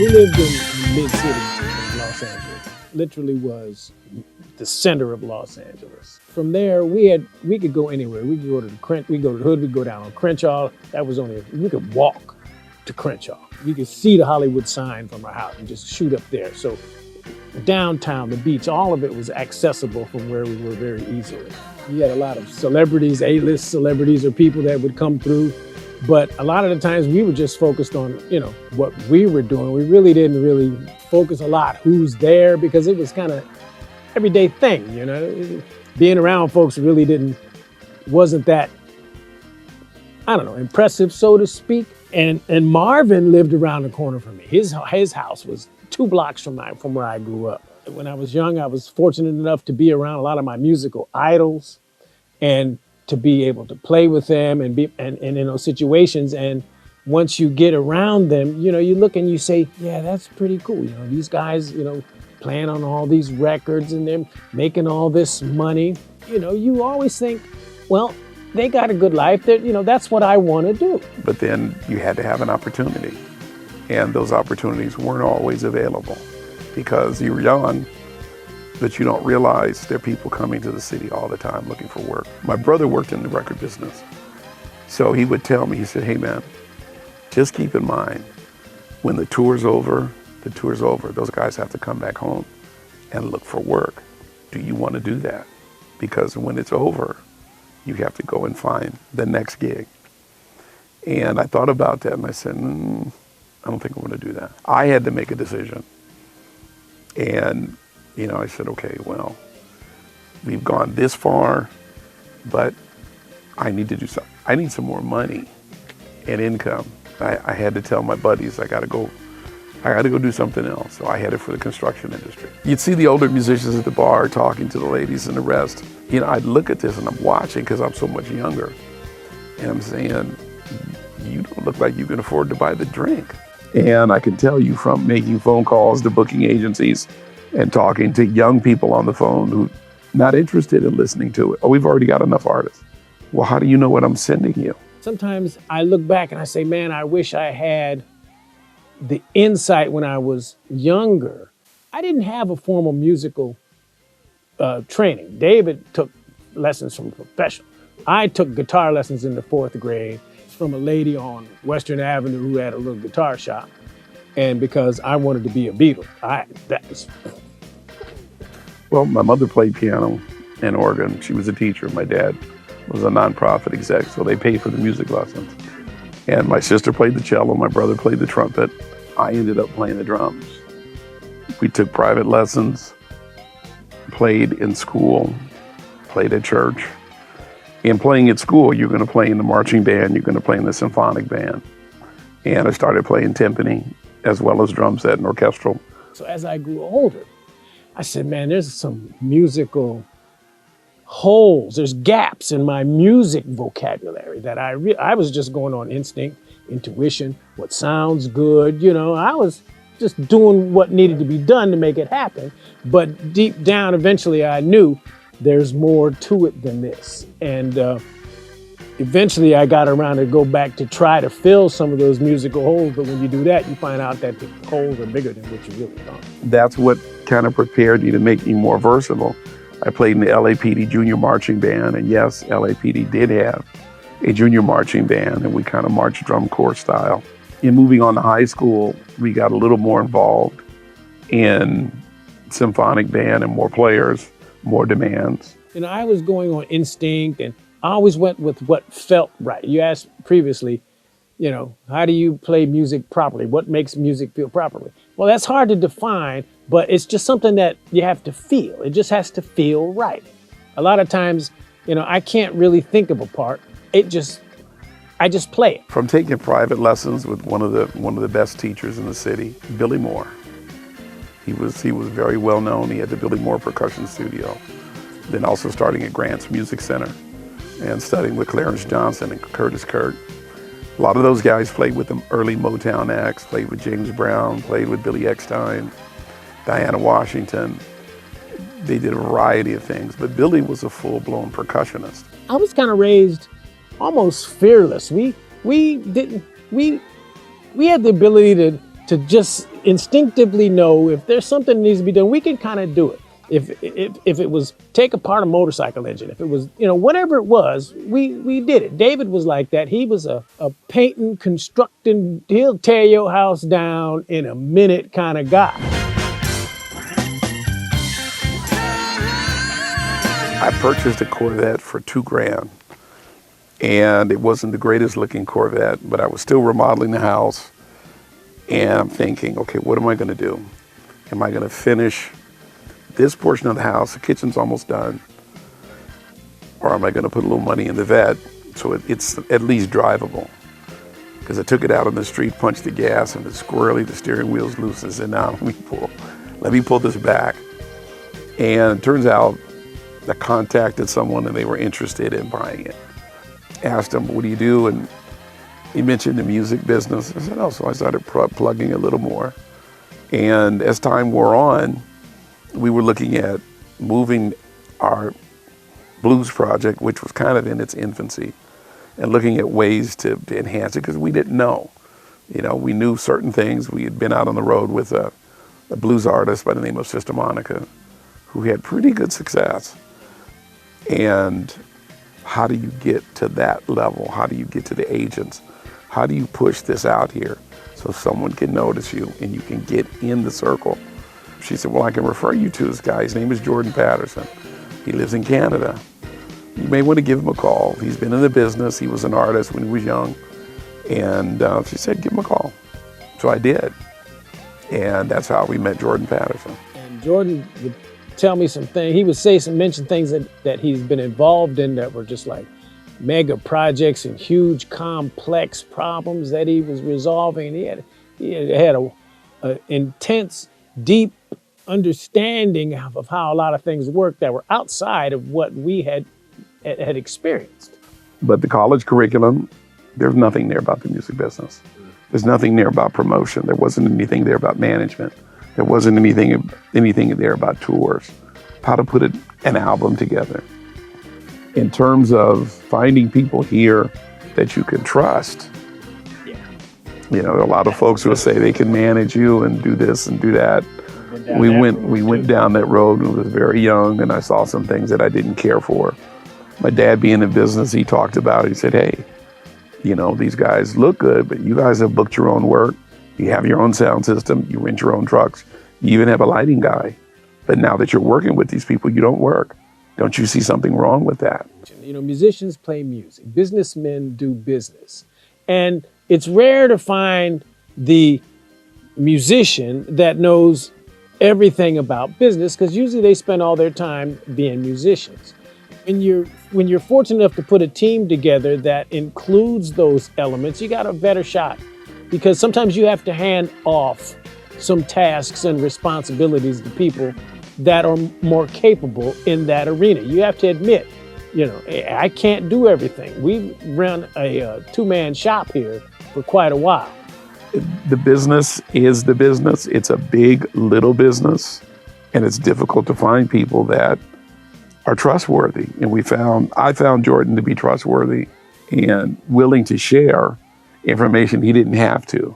We lived in mid-city of Los Angeles. Literally was the center of Los Angeles. From there, we could go anywhere. We could go to we go to the Hood, we could go down on Crenshaw. We could walk to Crenshaw. We could see the Hollywood sign from our house and just shoot up there. So downtown, the beach, all of it was accessible from where we were very easily. You had a lot of celebrities, A-list celebrities or people that would come through. But a lot of the times we were just focused on, what we were doing. We really didn't really focus a lot who's there because it was kind of everyday thing, Being around folks really wasn't that, impressive, so to speak. And Marvin lived around the corner from me. His house was 2 blocks from where I grew up. When I was young, I was fortunate enough to be around a lot of my musical idols and to be able to play with them and be in those situations. And once you get around them, you look and you say, yeah, that's pretty cool. These guys, playing on all these records and they're making all this money. You always think, well, they got a good life. That's what I want to do. But then you had to have an opportunity. And those opportunities weren't always available because you were young, but you don't realize there are people coming to the city all the time looking for work. My brother worked in the record business. So he would tell me, he said, hey man, just keep in mind, when the tour's over, those guys have to come back home and look for work. Do you want to do that? Because when it's over, you have to go and find the next gig. And I thought about that and I said, I don't think I'm going to do that. I had to make a decision. And, I said, okay, well, we've gone this far, but I need to do something. I need some more money and income. I had to tell my buddies, I got to go do something else. So I headed for the construction industry. You'd see the older musicians at the bar talking to the ladies and the rest. I'd look at this and I'm watching because I'm so much younger. And I'm saying, you don't look like you can afford to buy the drink. And I can tell you from making phone calls to booking agencies and talking to young people on the phone who not interested in listening to it. Oh, we've already got enough artists. Well, how do you know what I'm sending you? Sometimes I look back and I say, man, I wish I had the insight when I was younger. I didn't have a formal musical training. David took lessons from a professional. I took guitar lessons in the 4th grade from a lady on Western Avenue who had a little guitar shop. And because I wanted to be a Beatle, Well, my mother played piano and organ. She was a teacher. My dad was a nonprofit exec, so they paid for the music lessons. And my sister played the cello, my brother played the trumpet. I ended up playing the drums. We took private lessons, played in school, played at church. And playing at school, you're going to play in the marching band, you're going to play in the symphonic band. And I started playing timpani as well as drum set and orchestral. So as I grew older, I said, man, there's some musical holes, there's gaps in my music vocabulary that I was just going on instinct, intuition, what sounds good. I was just doing what needed to be done to make it happen. But deep down, eventually I knew there's more to it than this. And eventually I got around to go back to try to fill some of those musical holes. But when you do that, you find out that the holes are bigger than what you really thought. That's what kind of prepared me to make me more versatile. I played in the LAPD junior marching band. And yes, LAPD did have a junior marching band, and we kind of marched drum corps style. In moving on to high school, we got a little more involved in symphonic band and more players, more demands. I was going on instinct, and I always went with what felt right. You asked previously, how do you play music properly? What makes music feel properly? Well, that's hard to define, but it's just something that you have to feel. It just has to feel right. A lot of times, I can't really think of a part. I just play it. From taking private lessons with one of the best teachers in the city, Billy Moore. He was very well known. He had the Billy Moore Percussion Studio. Then also starting at Grant's Music Center and studying with Clarence Johnson and Curtis Kurt. A lot of those guys played with the early Motown acts, played with James Brown, played with Billy Eckstine, Diana Washington. They did a variety of things, but Billy was a full-blown percussionist. I was kind of raised almost fearless. We had the ability to just instinctively know if there's something that needs to be done, we can kind of do it. If it was take apart a motorcycle engine, if it was, whatever it was, we did it. David was like that. He was a painting, constructing, he'll tear your house down in a minute kind of guy. I purchased a Corvette for $2,000, and it wasn't the greatest looking Corvette, but I was still remodeling the house, and I'm thinking, okay, what am I going to do? Am I going to finish this portion of the house? The kitchen's almost done. Or am I going to put a little money in the vet so it's at least drivable? Because I took it out on the street, punched the gas, and it's squirrely, the steering wheel's loose, and said, now let me pull this back. And it turns out I contacted someone and they were interested in buying it. Asked him, what do you do? And he mentioned the music business. I said, oh, so I started plugging a little more. And as time wore on, we were looking at moving our blues project, which was kind of in its infancy, and looking at ways to enhance it because we didn't know. We knew certain things. We had been out on the road with a blues artist by the name of Sister Monica, who had pretty good success. And how do you get to that level? How do you get to the agents? How do you push this out here so someone can notice you and you can get in the circle? She said, well, I can refer you to this guy. His name is Jordan Patterson. He lives in Canada. You may want to give him a call. He's been in the business. He was an artist when he was young. And she said, give him a call. So I did. And that's how we met Jordan Patterson. And Jordan would tell me some things. He would mention things that he's been involved in that were just like mega projects and huge complex problems that he was resolving. He had a intense, deep understanding of how a lot of things work that were outside of what we had experienced. But the college curriculum, there's nothing there about the music business. There's nothing there about promotion. There wasn't anything there about management. There wasn't anything there about tours, how to put an album together. In terms of finding people here that you can trust, a lot of folks will say they can manage you and do this and do that. We went down that road when I was very young, and I saw some things that I didn't care for. My dad being in business, he talked about it. He said, hey, these guys look good, but you guys have booked your own work. You have your own sound system. You rent your own trucks. You even have a lighting guy. But now that you're working with these people, you don't work. Don't you see something wrong with that? Musicians play music. Businessmen do business. And it's rare to find the musician that knows everything about business, because usually they spend all their time being musicians. When you're fortunate enough to put a team together that includes those elements, you got a better shot, because sometimes you have to hand off some tasks and responsibilities to people that are more capable in that arena. You have to admit, I can't do everything. We run a two-man shop here for quite a while. The business is the business. It's a big, little business, and it's difficult to find people that are trustworthy. And I found Jordan to be trustworthy and willing to share information he didn't have to,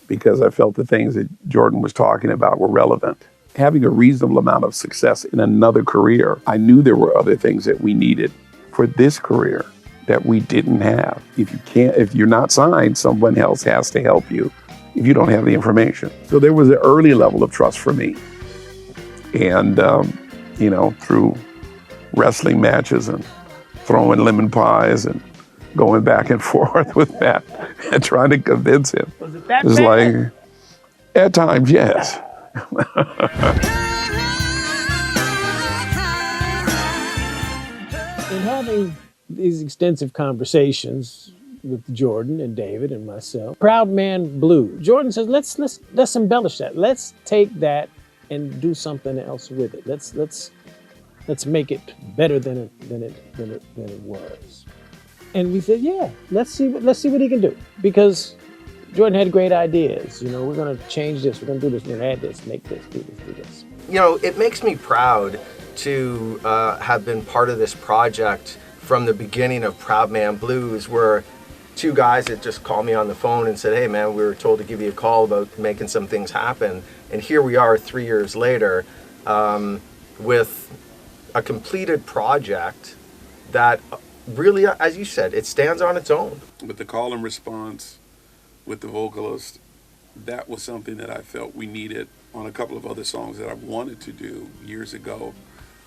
because I felt the things that Jordan was talking about were relevant. Having a reasonable amount of success in another career, I knew there were other things that we needed for this career that we didn't have. If you're not signed, someone else has to help you if you don't have the information. So there was an early level of trust for me. And, through wrestling matches and throwing lemon pies and going back and forth with Matt and trying to convince him. Was it that bad? Like, at times, yes. In having these extensive conversations with Jordan and David and myself, Proud Man Blue, Jordan says, let's embellish that. Let's take that and do something else with it. Let's make it better than it was. And we said, yeah, let's see what he can do, because Jordan had great ideas. We're going to change this. We're going to do this. We're going to add this, make this, do this, do this. It makes me proud to have been part of this project from the beginning of Proud Man Blues, where two guys that just called me on the phone and said, hey man, we were told to give you a call about making some things happen. And here we are 3 years later with a completed project that really, as you said, it stands on its own. With the call and response, with the vocalist, that was something that I felt we needed on a couple of other songs that I wanted to do years ago,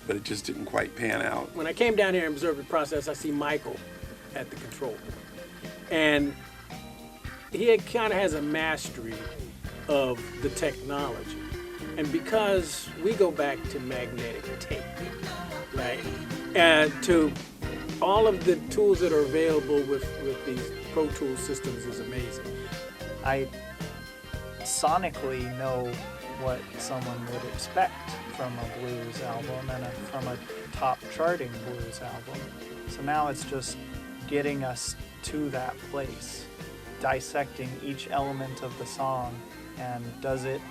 but it just didn't quite pan out. When I came down here and observed the process, I see Michael at the control. And he kind of has a mastery of the technology. And because we go back to magnetic tape, right? And to all of the tools that are available with these Pro Tools systems is amazing. I sonically know what someone would expect from a blues album and from a top charting blues album. So now it's just getting us to that place, dissecting each element of the song, and does it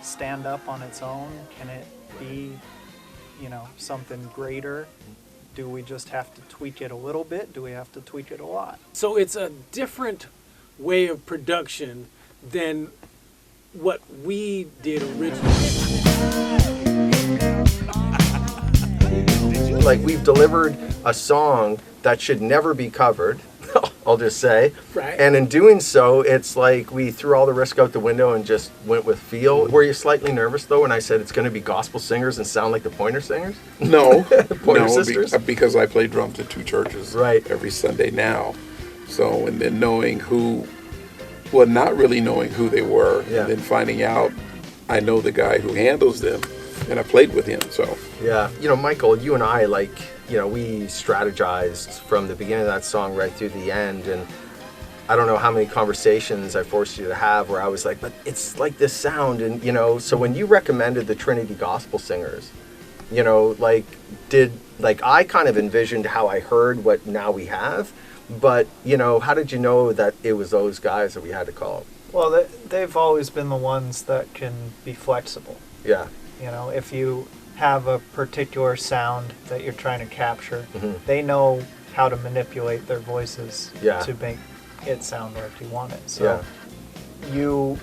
stand up on its own? Can it be, something greater? Do we just have to tweak it a little bit? Do we have to tweak it a lot? So it's a different way of production than what we did originally. Like, we've delivered a song that should never be covered, I'll just say. Right. And in doing so, it's like we threw all the risk out the window and just went with feel. Were you slightly nervous, though, when I said it's going to be gospel singers and sound like the Pointer Singers? No, Pointer Sisters? Because I play drums at two churches every Sunday now. So, and then knowing not really knowing who they were, and then finding out I know the guy who handles them, and I played with him, so. Yeah, Michael, you and I, we strategized from the beginning of that song right through the end, and I don't know how many conversations I forced you to have where I was like, but it's like this sound, and, so when you recommended the Trinity Gospel Singers, I kind of envisioned how I heard what now we have, but, how did you know that it was those guys that we had to call? Well, they've always been the ones that can be flexible. Yeah. If you have a particular sound that you're trying to capture, they know how to manipulate their voices to make it sound like you want it. So you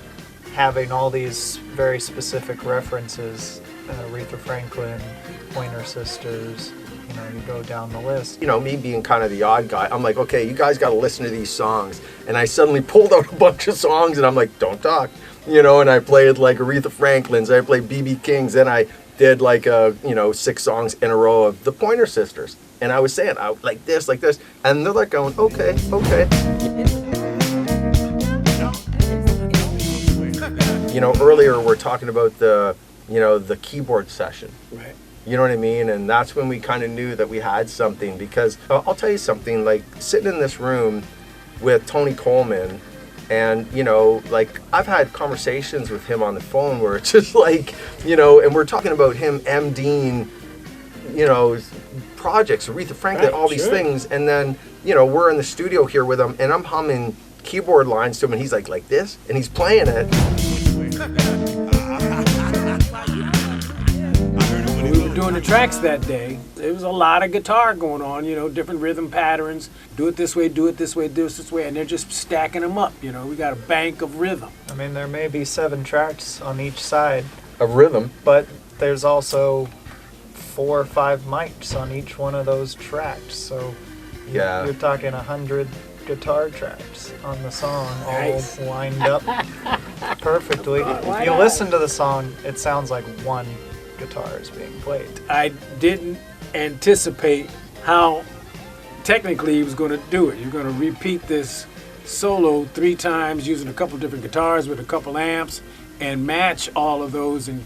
having all these very specific references, Aretha Franklin, Pointer Sisters, you go down the list. Me being kind of the odd guy, I'm like, okay, you guys got to listen to these songs. And I suddenly pulled out a bunch of songs and I'm like, don't talk. And I played like Aretha Franklin's, I played B.B. King's, then I did 6 songs in a row of the Pointer Sisters. And I was saying, like this. And they're like going, okay. Earlier we're talking about the keyboard session. Right. You know what I mean? And that's when we kind of knew that we had something, because I'll tell you something, like sitting in this room with Tony Coleman, and, I've had conversations with him on the phone where it's just like, and we're talking about him MDing, projects, Aretha Franklin, all these things. And then, we're in the studio here with him and I'm humming keyboard lines to him and he's like this, and he's playing it. Doing the tracks that day, there was a lot of guitar going on, different rhythm patterns, do it this way, do it this way, do it this way, and they're just stacking them up, we got a bank of rhythm. I mean, there may be 7 tracks on each side of rhythm, but there's also 4 or 5 mics on each one of those tracks, so you're talking 100 guitar tracks on the song, all lined up perfectly. If you listen to the song, it sounds like one guitar is being played. I didn't anticipate how technically he was going to do it. You're going to repeat this solo 3 times using a couple different guitars with a couple amps and match all of those and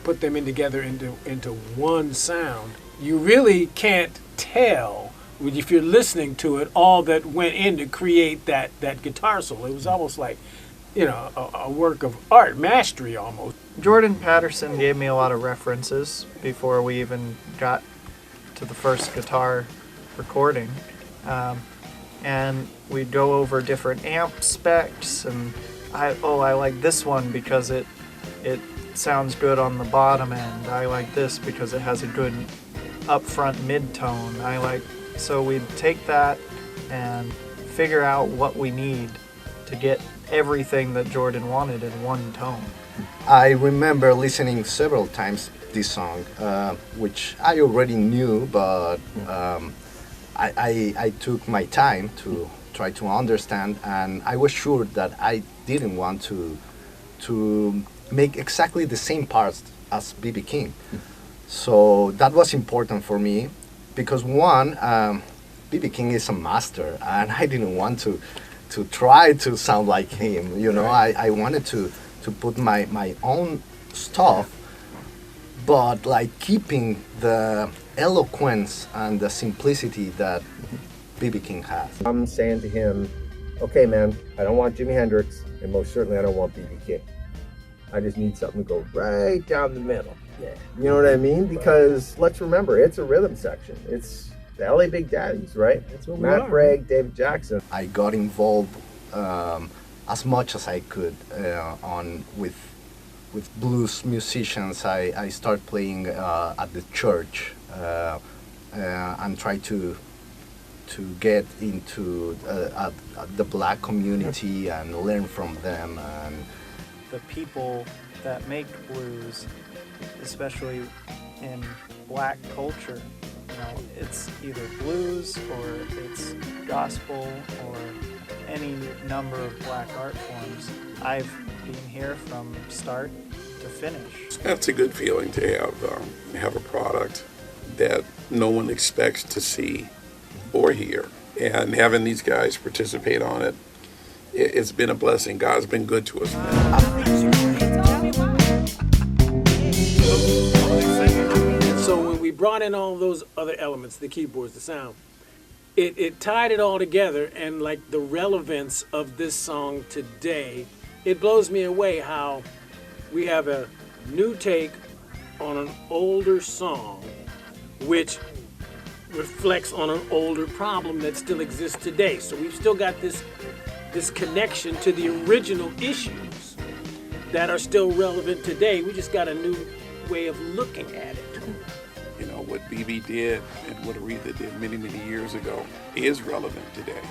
put them in together into one sound. You really can't tell if you're listening to it all that went in to create that guitar solo. It was almost like a work of art, mastery almost. Jordan Patterson gave me a lot of references before we even got to the first guitar recording. And we'd go over different amp specs, and I like this one because it sounds good on the bottom end. I like this because it has a good upfront mid-tone. So we'd take that and figure out what we need to get everything that Jordan wanted in one tone. I remember listening several times this song, which I already knew, but I took my time to try to understand, and I was sure that I didn't want to make exactly the same parts as B.B. King. So that was important for me, because one, B.B. King is a master, and I didn't want to try to sound like him. You know, I wanted to put my own stuff, but like keeping the eloquence and the simplicity that B.B. King has. I'm saying to him, okay, man, I don't want Jimi Hendrix, and most certainly I don't want B.B. King. I just need something to go right down the middle. Yeah. You know what I mean? Because let's remember, it's a rhythm section. It's the LA Big Daddies, right? That's what Matt Bragg, David Jackson. I got involved as much as I could with blues musicians. I started playing at the church and try to get into the black community and learn from them. And The people that make blues, especially in black culture, you know, it's either blues or it's gospel or any number of black art forms. I've been here from start to finish. That's a good feeling to have a product that no one expects to see or hear. And having these guys participate on it, it's been a blessing. God's been good to us, man. So when we brought in all those other elements, the keyboards, the sound, it tied it all together, and like the relevance of this song today, it blows me away how we have a new take on an older song, which reflects on an older problem that still exists today. So we've still got this connection to the original issues that are still relevant today. We just got a new way of looking at it. You know, what BB did and what Aretha did many, many years ago is relevant today.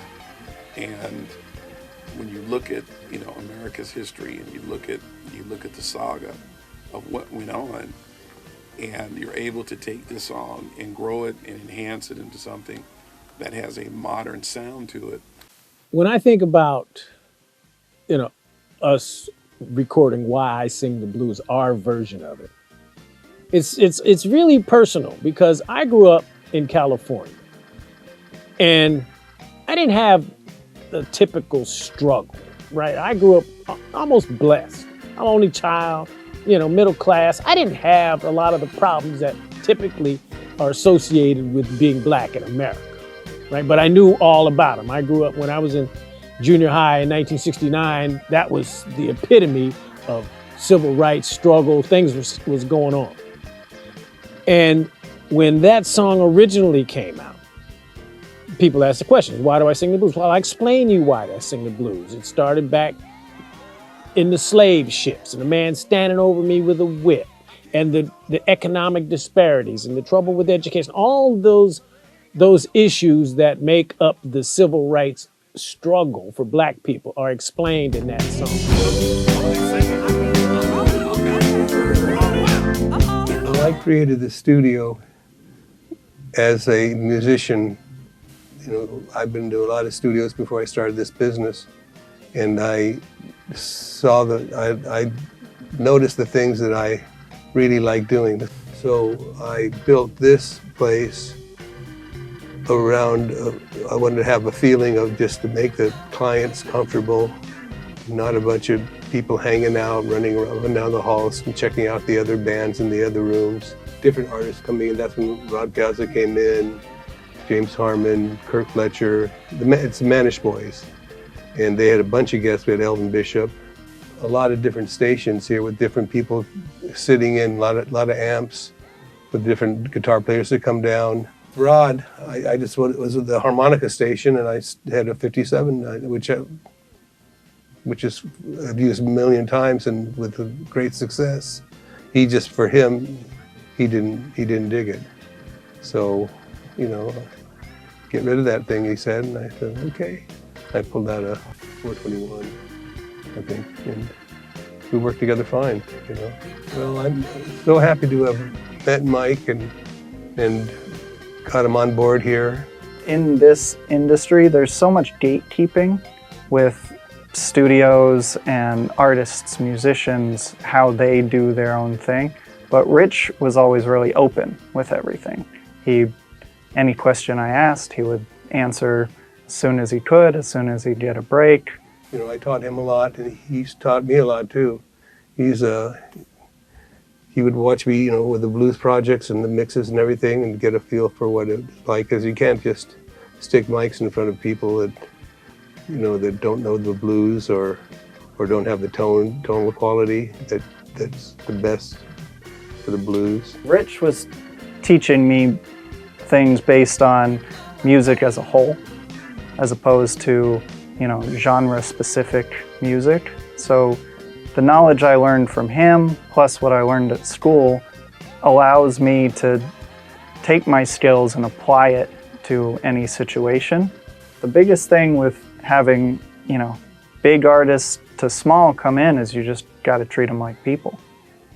And when you look at, you know, America's history, and you look at the saga of what went on, and you're able to take this song and grow it and enhance it into something that has a modern sound to it. When I think about, you know, us recording Why I Sing the Blues, our version of it, it's really personal, because I grew up in California and I didn't have the typical struggle, right? I grew up almost blessed. I'm only child, you know, middle class. I didn't have a lot of the problems that typically are associated with being black in America, right? But I knew all about them. I grew up, when I was in junior high in 1969, that was the epitome of civil rights struggle. Things was going on. And when that song originally came out, people asked the question, why do I sing the blues? Well, I'll explain you why I sing the blues. It started back in the slave ships, and a man standing over me with a whip, and the economic disparities and the trouble with education, all those issues that make up the civil rights struggle for black people are explained in that song. Well, I created the studio as a musician. You know, I've been to a lot of studios before I started this business, and I noticed the things that I really like doing. So I built this place around, I wanted to have a feeling of just to make the clients comfortable, not a bunch of people hanging out, running around down the halls and checking out the other bands in the other rooms. Different artists coming in. That's when Rod Piazza came in, James Harmon, Kirk Fletcher. It's the Manish Boys. And they had a bunch of guests. We had Elvin Bishop. A lot of different stations here with different people sitting in, a lot of amps with different guitar players that come down. Rod, I just was at the harmonica station, and I had a 57, which I've used a million times and with great success. He just, for him, he didn't dig it. So, you know, get rid of that thing, he said, and I said, okay. I pulled out a 421, I think, and we worked together fine, you know. Well, I'm so happy to have met Mike and got him on board here. In this industry, there's so much gatekeeping with studios and artists, musicians, how they do their own thing. But Rich was always really open with everything. Any question I asked, he would answer as soon as he could, as soon as he'd get a break. You know, I taught him a lot, and he's taught me a lot too. He would watch me, you know, with the blues projects and the mixes and everything, and get a feel for what it's like, because you can't just stick mics in front of people that, you know, that don't know the blues or don't have the tonal quality that's the best for the blues. Rich was teaching me things based on music as a whole, as opposed to, you know, genre-specific music. So the knowledge I learned from him, plus what I learned at school, allows me to take my skills and apply it to any situation. The biggest thing with having, you know, big artists to small come in is you just got to treat them like people.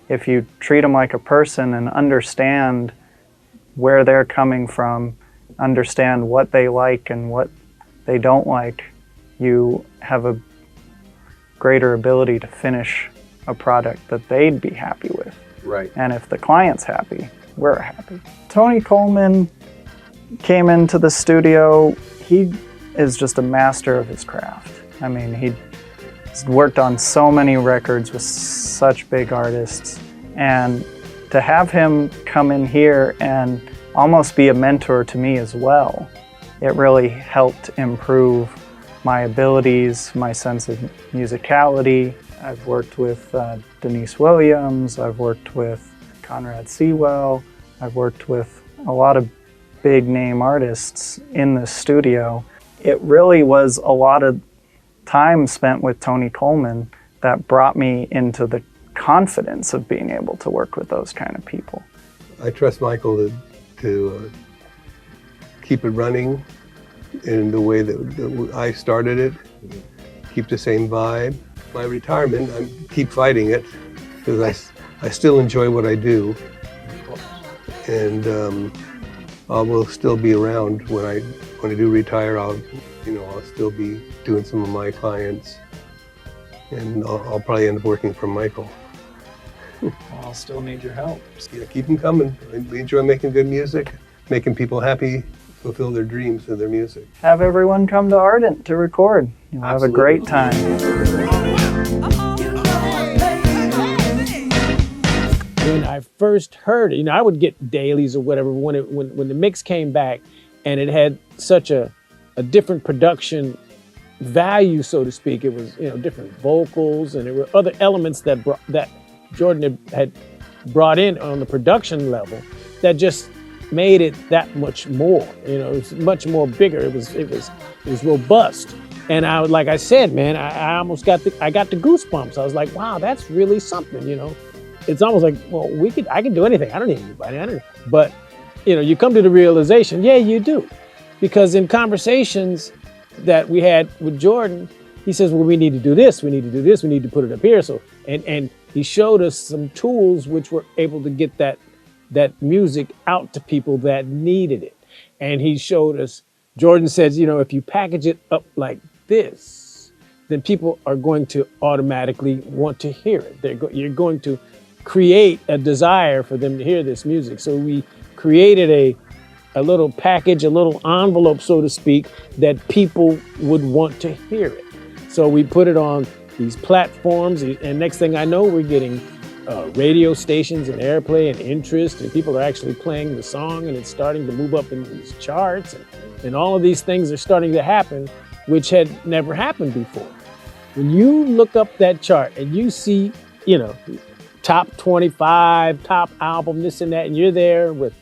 If you treat them like a person and understand where they're coming from, understand what they like and what they don't like, you have a greater ability to finish a product that they'd be happy with. Right. And if the client's happy, we're happy. Tony Coleman came into the studio. He is just a master of his craft. I mean, he's worked on so many records with such big artists, and to have him come in here and almost be a mentor to me as well, it really helped improve my abilities, my sense of musicality. I've worked with Denise Williams, I've worked with Conrad Sewell, I've worked with a lot of big name artists in the studio. It really was a lot of time spent with Tony Coleman that brought me into the confidence of being able to work with those kind of people. I trust Michael to keep it running in the way that I started it, keep the same vibe. My retirement, I keep fighting it because I still enjoy what I do, and I will still be around when I do retire. I'll still be doing some of my clients, and I'll probably end up working for Michael. I'll still need your help. Yeah, keep them coming. We enjoy making good music, making people happy, fulfill their dreams with their music. Have everyone come to Ardent to record. You'll have a great time. When I first heard it, I would get dailies or whatever when the mix came back, and it had such a different production value, so to speak. It was different vocals, and there were other elements that Jordan had brought in on the production level that just made it that much more. It was much more bigger. It was robust. And I, like I said, man, I almost got the goosebumps. I was like, wow, that's really something. It's almost like, well, I can do anything. I don't need anybody. But you come to the realization, yeah, you do, because in conversations that we had with Jordan, he says, well, we need to do this. We need to do this. We need to put it up here. So and he showed us some tools which were able to get that music out to people that needed it. And he showed us, Jordan says, if you package it up like this, then people are going to automatically want to hear it. You're going to create a desire for them to hear this music. So we created a little package, a little envelope, so to speak, that people would want to hear it. So we put it on these platforms, and next thing I know, we're getting radio stations and airplay and interest, and people are actually playing the song, and it's starting to move up in these charts, and all of these things are starting to happen, which had never happened before. When you look up that chart and you see, top 25, top album, this and that, and you're there with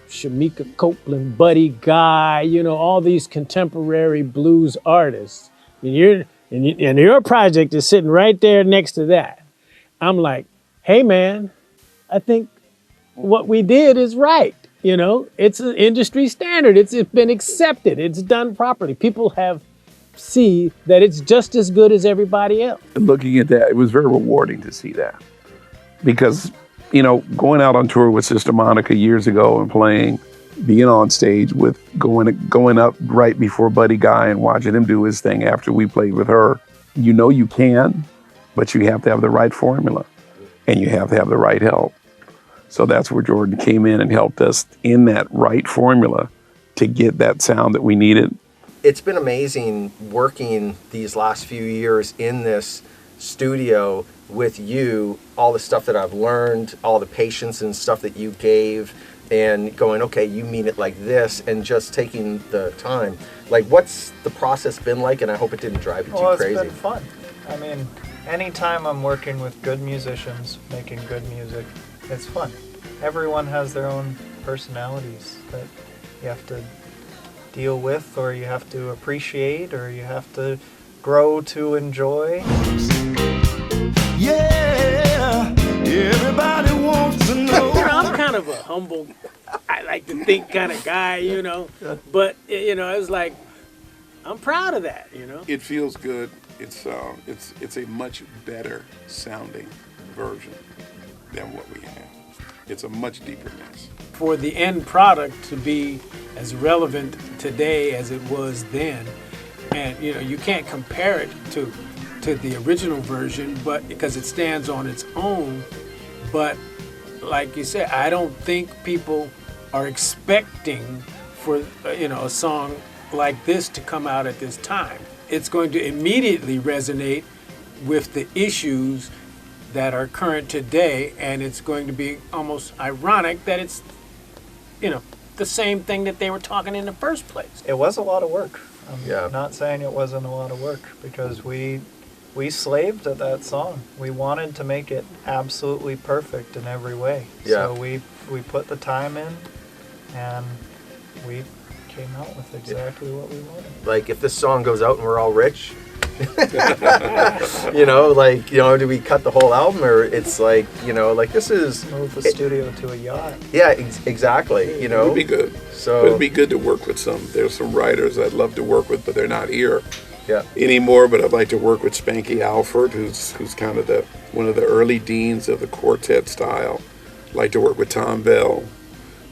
Shamika Copeland, Buddy Guy, all these contemporary blues artists, and your project is sitting right there next to that. I'm like, hey man, I think what we did is right. It's an industry standard. It's been accepted. It's done properly. People have see that it's just as good as everybody else. Looking at that, it was very rewarding to see that. Because, going out on tour with Sister Monica years ago and playing, being on stage with going up right before Buddy Guy and watching him do his thing after we played with her, you can, but you have to have the right formula and you have to have the right help. So that's where Jordan came in and helped us in that right formula to get that sound that we needed. It's been amazing working these last few years in this studio with you, all the stuff that I've learned, all the patience and stuff that you gave, and going, okay, you mean it like this, and just taking the time. Like, what's the process been like? And I hope it didn't drive you too crazy. Well, it's been fun. I mean, anytime I'm working with good musicians, making good music, it's fun. Everyone has their own personalities that you have to deal with, or you have to appreciate, or you have to grow to enjoy. Yeah, everybody wants to know. I'm kind of a humble, I like to think kind of guy, but it's like, I'm proud of that, It feels good. It's a much better sounding version than what we have. It's a much deeper mess. For the end product to be as relevant today as it was then, and you can't compare it to the original version, but because it stands on its own. But like you said, I don't think people are expecting for a song like this to come out at this time. It's going to immediately resonate with the issues that are current today, and it's going to be almost ironic that it's the same thing that they were talking in the first place. It was a lot of work. Yeah. I'm not saying it wasn't a lot of work, because we slaved at that song. We wanted to make it absolutely perfect in every way. Yeah. So we put the time in, and we came out with exactly what we wanted. Like, if this song goes out and we're all rich, do we cut the whole album, or it's like, this is... Move the studio to a yacht. Yeah, exactly, It would be good. So It'd be good to work with there's some writers I'd love to work with, but they're not here anymore. But I'd like to work with Spanky Alford, who's kind of one of the early deans of the quartet style. Like to work with Tom Bell.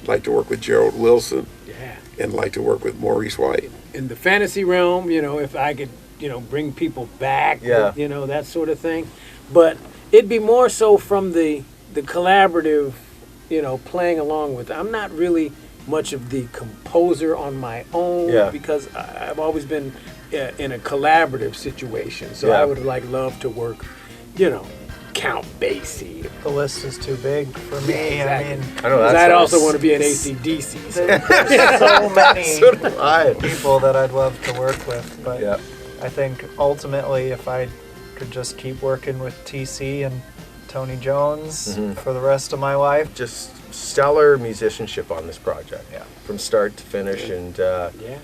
Like to work with Gerald Wilson. Yeah. And like to work with Maurice White. In the fantasy realm, if I could, bring people back, that sort of thing. But it'd be more so from the collaborative, playing along with. I'm not really much of the composer on my own because I've always been in a collaborative situation. So I would love to work, Count Basie. The list is too big for me. Exactly. I mean, I know I'd also want to be an AC/DC. there's so many So do I. people that I'd love to work with, but Yeah. I think ultimately if I could just keep working with TC and Tony Jones for the rest of my life. Just stellar musicianship on this project, from start to finish, and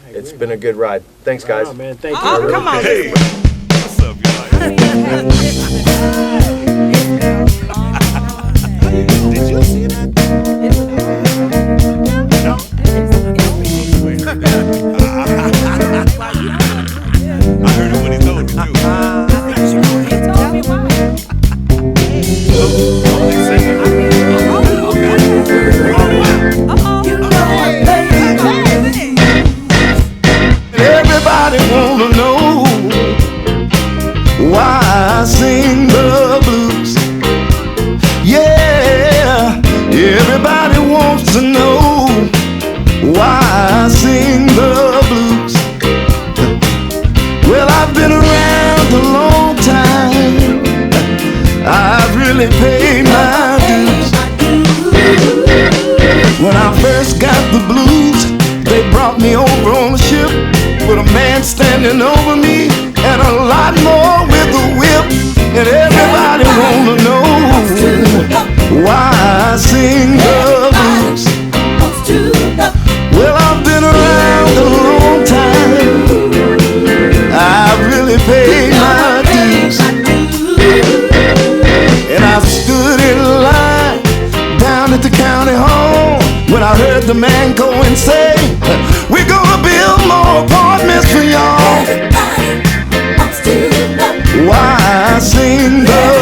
it's been a good ride. Thanks, guys. Oh, man, thank you. Oh, come on. Hey, what's up, guys? Did you see that? No? I heard it when he told me, too. Tell me why. Everybody wanna know why I sing the blues. Yeah, everybody wants to know why I sing the blues. Well, I've been around a long time. I've really paid my dues. When I first got the blues, they brought me over on a ship with a man standing over me and a lot more with a whip. And everybody wanna know why I sing the blues. Well, I've been around a long time. I've really paid my dues. And I stood in line down at the county hall when I heard the man go and say, we're gonna build more apartments for y'all. Why I sing the